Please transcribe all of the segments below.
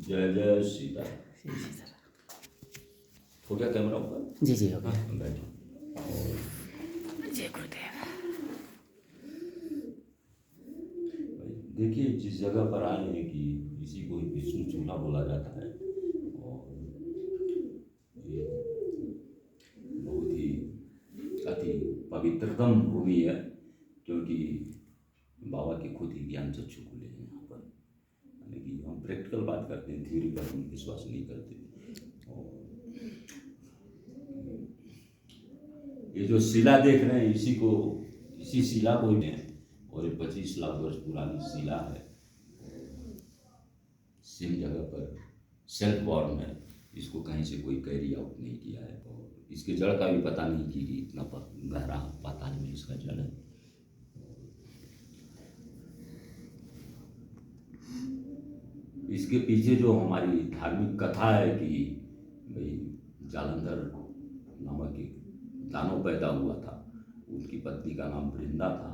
जय जय सीता। जी जी सर। हो गया कैमरा ऊपर? जी जी हो गया। हाँ बैठो। जय गुरुदेव। देखिए जिस जगह पर आए हैं कि इसी को विष्णु चूल्हा बोला जाता है और ये बहुत ही अति पवित्रतम भूमि है, क्योंकि बाबा के खुद ही ज्ञान चक्षु खुले हैं यहाँ पर। यानी कि हम प्रैक्टिकल बात करते हैं, थ्योरी पर हम विश्वास नहीं करते। और ये जो शिला देख रहे हैं इसी शिला को ही हैं, और ये 25 लाख वर्ष पुरानी शिला है। सेम जगह पर सेल्फ बॉर्न है, इसको कहीं से कोई कैरी आउट नहीं किया है। और इसके जड़ का भी पता नहीं कि इतना गहरा पाताल में इसका जड़ है। इसके पीछे जो हमारी धार्मिक कथा है कि भाई जालंधर नामक एक दानव पैदा हुआ था, उनकी पत्नी का नाम वृंदा था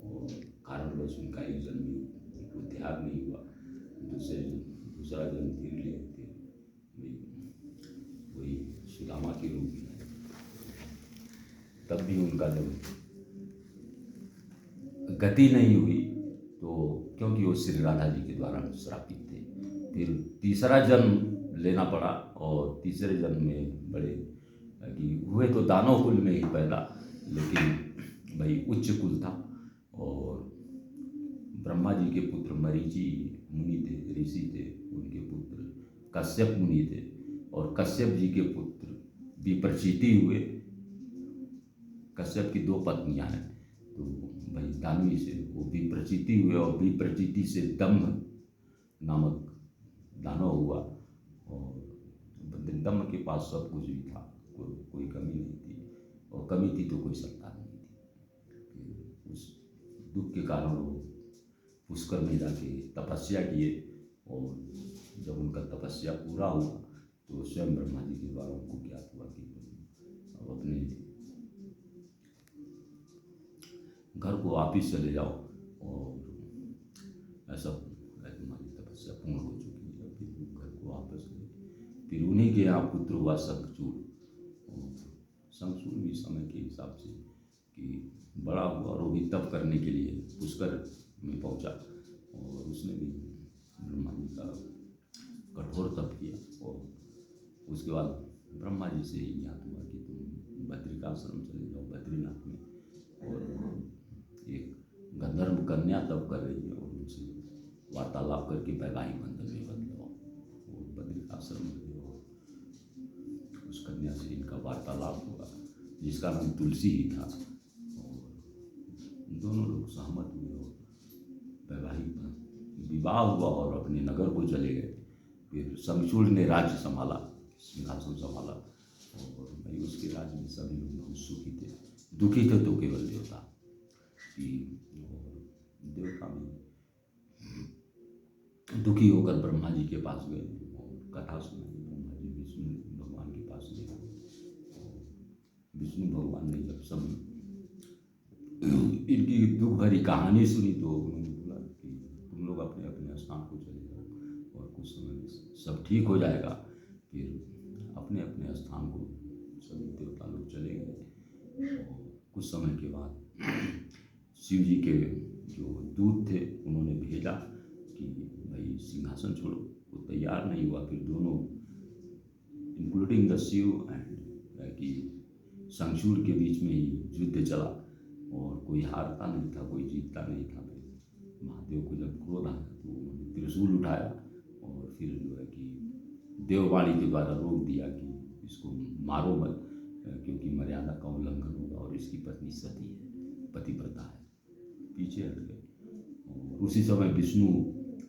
और कारणवश उनका एक जन्म उनको ध्यान नहीं हुआ, दूसरा जन्म फिर लिए थे वही सुदामा के रूप में। तब भी उनका जब गति नहीं हुई तो क्योंकि वो श्री राधा जी के द्वारा श्रापित थे, फिर तीसरा जन्म लेना पड़ा। और तीसरे जन्म में बड़े कि हुए तो दानव कुल में ही पैदा, लेकिन भाई उच्च कुल था। और ब्रह्मा जी के पुत्र मरीचि मुनि थे, ऋषि थे, उनके पुत्र कश्यप मुनि थे, और कश्यप जी के पुत्र विप्रचिति हुए। कश्यप की 2 पत्नियां हैं, तो भाई दानवी से वो विप्रचिति हुए, और विप्रचिति से दम्भ नामक दानव हुआ। और दम्भ के पास सब कुछ भी था, कोई कमी नहीं थी, और कमी थी तो कोई सत्ता नहीं थी। उस दुख के कारण वो पुष्कर में जाके तपस्या किए, और जब उनका तपस्या पूरा हुआ तो स्वयं ब्रह्मा जी के द्वारा उनको ज्ञात हुआ कि अब अपने घर को वापिस चले जाओ, और ऐसा तुम्हारी तपस्या पूर्ण हो चुकी है। फिर घर को वापस गए। फिर उन्हीं के यहाँ पुत्र हुआ शंखचूड़। और शंखचूड़ भी समय के हिसाब से कि बड़ा हुआ, और वो भी तप करने के लिए पुष्कर में पहुँचा, और उसने भी ब्रह्मा जी का कठोर तप किया। और उसके बाद ब्रह्मा जी से ही ज्ञात हुआ कि तुम बद्रिकाश्रम चले जाओ, बद्रीनाथ में, और एक गंधर्व कन्या तप कर रही है, और उनसे वार्तालाप करके वैवाहिक बंधन में बदलाओ। वो बद्रिकाश्रम में और उस कन्या से इनका वार्तालाप हुआ, जिसका नाम तुलसी ही था। और दोनों लोग सहमत हुए और वैवाहिक विवाह हुआ, और अपने नगर को चले गए। फिर शंखचूड़ ने राज्य संभाला, सिंहासन संभाला, और भाई उसके राज्य में सभी लोग बहुत सुखी थे। दुखी थे तो केवल देवता कि देवता में दुखी होकर ब्रह्मा जी के पास गए और कथा सुनाई। ब्रह्मा जी विष्णु भगवान के पास गए, और विष्णु भगवान ने जब सब इनकी दुख भरी कहानी सुनी तो उन्होंने बोला कि तुम लोग अपने अपने स्थान को चले जाओ, और कुछ समय में सब ठीक हो जाएगा। फिर अपने अपने स्थान को सभी देवता लोग चले गए, और कुछ समय के बाद शिव जी के जो दूत थे उन्होंने भेजा कि भाई सिंहासन छोड़ो। वो तैयार नहीं हुआ। फिर दोनों इंक्लूडिंग द शिव एंड कि शंखचूड़ के बीच में ही युद्ध चला, और कोई हारता नहीं था, कोई जीतता नहीं था। फिर महादेव को जब क्रोध आया तो उन्होंने त्रिशूल उठाया, और फिर जो है कि देववाणी के द्वारा रोक दिया कि इसको मारो मत, क्योंकि मर्यादा का उल्लंघन होगा, और इसकी पत्नी सती है, पतिव्रता है। पीछे हट गए। और उसी समय विष्णु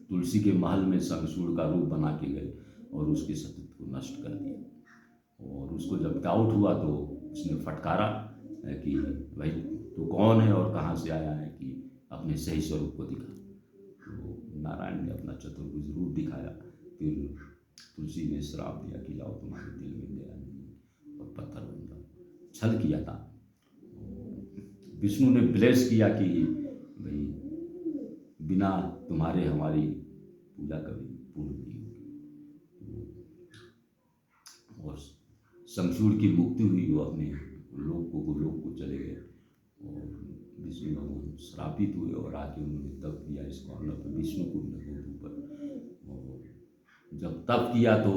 तुलसी के महल में शंखचूड़ का रूप बना के गए, और उसके सतीत्व को नष्ट कर दिया। और उसको जब डाउट हुआ तो उसने फटकारा कि भाई तू कौन है और कहाँ से आया है, कि अपने सही स्वरूप को दिखा। तो नारायण ने अपना चतुर्भुज रूप दिखाया। फिर तुलसी ने श्राप दिया कि जाओ, तुम्हारे दिल में दया नहीं, और पत्थर बन जाओ। छल किया था। विष्णु ने ब्लेस किया कि भाई बिना तुम्हारे हमारी पूजा कभी पूर्ण नहीं होगी। शंखचूड़ की मुक्ति हुई, वो अपने लोक को चले गए और विष्णु भगवान श्रापित हुए और आके उन्होंने तप किया इस कॉर्नर पर विष्णु कुंड के ऊपर। और जब तप किया तो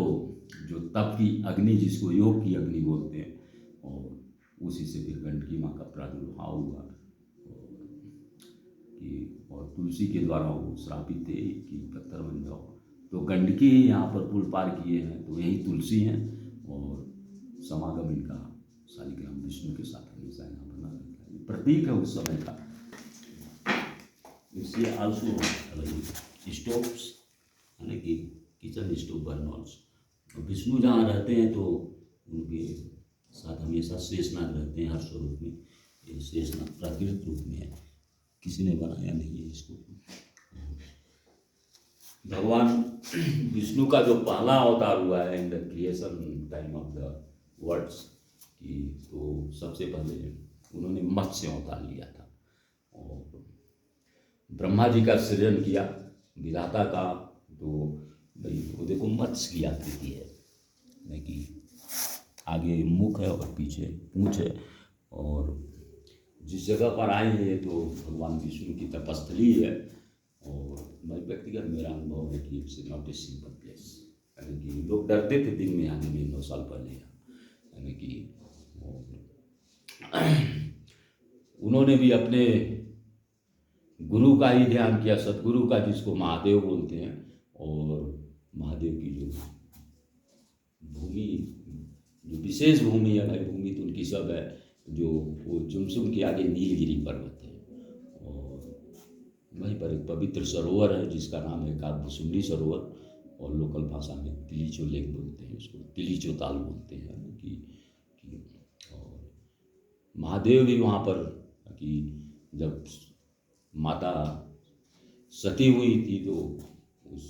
जो तप की अग्नि, जिसको योग की अग्नि बोलते हैं, और उसी से फिर गंडकी माँ का प्रादुर्भाव हुआ। और तुलसी के द्वारा वो श्रापित थे कि पत्थर बन जाओ, तो गंडकी यहाँ पर पुल पार किए हैं, तो यही तुलसी हैं। और समागम इनका शालिग्राम विष्णु के साथ हमेशा यहाँ बना रहता है, प्रतीक है उस समय का। इससे आल्सो स्टोव्स, यानी कि kitchen stove burn also. Vishnu जहाँ रहते हैं तो उनके साथ हमेशा शेषनाग रहते हैं हर स्वरूप में। ये शेषनाग प्राकृतिक रूप में है, किसी ने बनाया नहीं है इसको। भगवान विष्णु का जो पहला अवतार हुआ है in the creation time of the words की, तो सबसे पहले उन्होंने मत्स्य अवतार लिया था और ब्रह्मा जी का सृजन किया विधाता का। तो भाई वो देखो मत्स्य की आकृति है, यानी कि आगे मुख है और पीछे पूंछ है। और जिस जगह पर आए हैं तो भगवान विष्णु की तपस्थली है। और मैं व्यक्तिगत मेरा अनुभव है कि it's not a simple place, यानी कि लोग डरते थे दिन में आने में 9 साल पहले, यानी कि उन्होंने भी अपने गुरु का ही ध्यान किया, सदगुरु का, जिसको महादेव बोलते हैं। और महादेव की जो भूमि, जो विशेष भूमि है, भाई भूमि तो उनकी सब है, जो वो जुमसुम के आगे नीलगिरी पर्वत है। और वहीं पर एक पवित्र सरोवर है जिसका नाम है काकभुसुंडी सरोवर, और लोकल भाषा में तिलीचो लेक बोलते हैं उसको, तिलीचो ताल बोलते हैं कि और महादेव भी वहाँ पर, कि जब माता सती हुई थी तो उस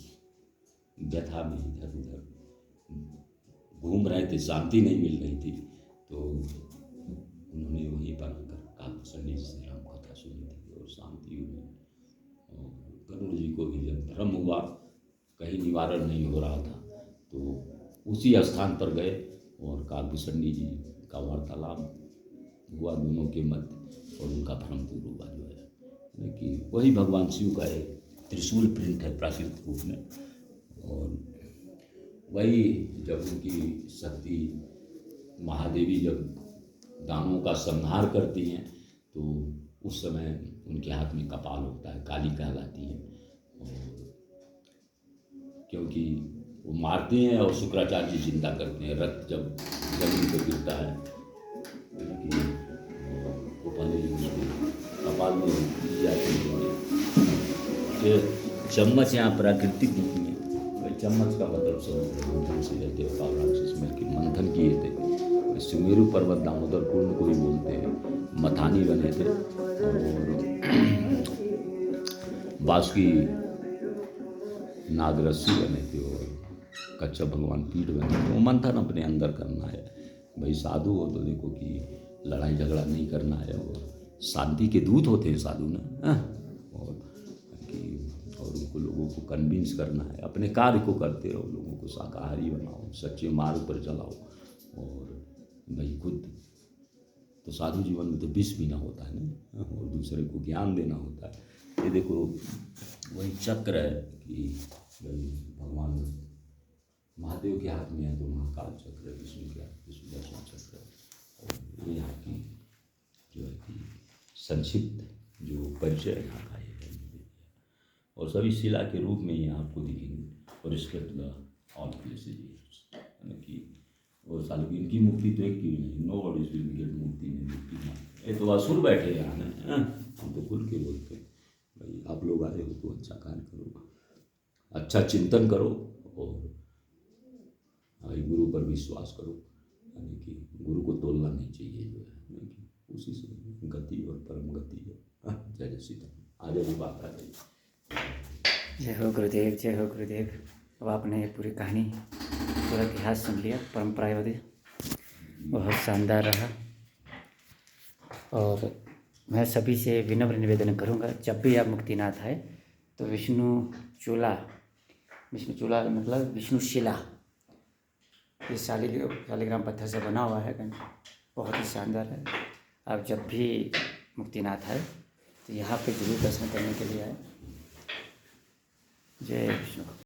व्यथा में इधर उधर घूम रहे थे, शांति नहीं मिल रही थी, तो उन्होंने वहीं पर आकर काकभुसुंडी से राम कथा सुनी थी और शांति हुई। और गरुड़ जी को भी जब भ्रम हुआ, कहीं निवारण नहीं हो रहा था, तो उसी स्थान पर गए और काकभुसुंडी जी का वार्तालाप हुआ दोनों के मध्य, और उनका भ्रम दूर हुआ जो है, यानी कि वही भगवान शिव का एक त्रिशूल प्रिंट है प्राकृतिक रूप में। और वही जब उनकी शक्ति महादेवी जब दानवों का संहार करती हैं, तो उस समय उनके हाथ में कपाल होता है, काली कहलाती है। और क्योंकि वो मारते हैं और शुक्राचार्य जी जिंदा करते हैं, रक्त जब जमीन पर गिरता है, वो पहले उसको कपाल में दी जाती है। चम्मच यहाँ प्राकृतिक रूप में, चम्मच का मतलब सब मंथन से रहते हो, राक्षस मिल के मंथन किए थे। सुमेरु पर्वत दामोदर कुंड को ही बोलते हैं, मथानी बने थे और बांसुरी नागरस्सी बने थे और कच्छप भगवान पीठ बने थे। वो मंथन अपने अंदर करना है, भाई साधु हो तो देखो कि लड़ाई झगड़ा नहीं करना है, और शांति के दूत होते हैं साधु ना, और उनको लोगों को कन्विंस करना है, अपने कार्य को करते रहो, लोगों को शाकाहारी बनाओ, सच्चे मार्ग पर चलाओ। और भाई खुद तो साधु जीवन में तो विष पीना होता है ना, और दूसरे को ज्ञान देना होता है। ये देखो वही चक्र है कि भाई भगवान महादेव के हाथ में है तो महाकाल चक्र है, विष्णु के हाथ में सुदर्शन चक्र है। और यहाँ की जो है कि संक्षिप्त जो परिचय यहाँ का है, और सभी शिला के रूप में ये आपको दिखेंगे। और रिस्पेक्ट द ऑल प्लेसेज, यानी कि और सालों इनकी मुक्ति तो एक की नहीं, नो बॉडी विल गेट मुक्ति में मुक्ति में। ये तो असुर बैठे यहाँ ना, हम तो खुल के बोलते हैं भाई आप लोग आए हो तो अच्छा कार्य करो, अच्छा चिंतन करो, और भाई गुरु पर विश्वास करो, यानी कि गुरु को तोलना नहीं चाहिए जो है, यानी कि उसी से गति और परम गति है। जय जय सीता। आज भी बात आ गई। जय हो गुरुदेव, जय हो गुरुदेव। अब आपने पूरी कहानी, पूरा इतिहास सुन लिया, परंपरा बहुत शानदार रहा। और मैं सभी से विनम्र निवेदन करूंगा, जब भी आप मुक्तिनाथ आए तो विष्णु चूल्हा मतलब विष्णु शिला ये शालिग्राम पत्थर से बना हुआ है गणेश, बहुत ही शानदार है। आप जब भी मुक्तिनाथ आए तो यहाँ पे जरूर दर्शन करने के लिए आए। जय विष्णु।